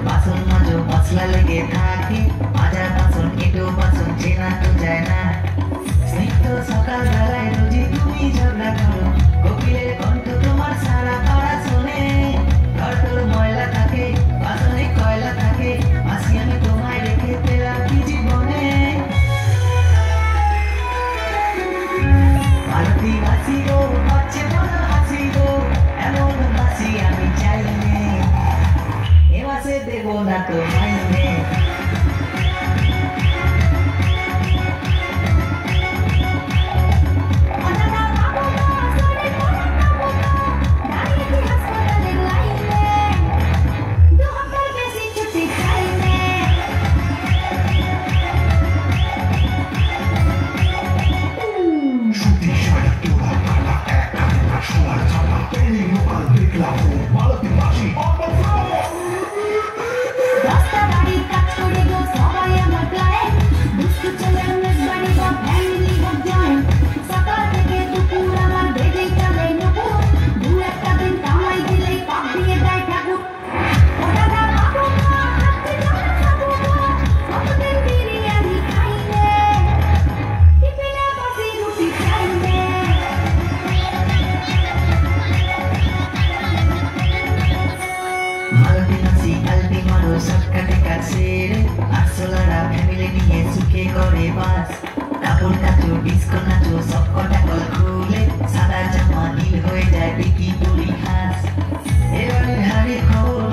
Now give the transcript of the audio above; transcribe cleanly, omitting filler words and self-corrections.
বাসন মাজো মশলা লেগে থাকে মাজা বাসন এটো বাসন চেনা তো যায় না স্নিগ্ধ সকাল বেলায় রোজি তুমি ঝগড়া করো কোকিলের কণ্ঠ তোমার সারা পাড়া শোনে ঘর তোর ময়লা থাকে বাসনে কয়লা থাকে হাসি আমি তোমায় রেখে পেলাম কি জীবনে মালতী বাসি গো বাচ্চে বড় হাসি গো এমন বাসি আমি চাইলে এ মাসে দেবো না তো মাইনে সবকটে কাছে আসলারা ফ্যামিলি নিয়ে সুখে করে বাস কাপড় কাচো ডিস্কো নাচো সবকটা কল খুলে সাদা জামা নীল হয়ে যায় বিকি পুরি হাস এবারে হারে খবর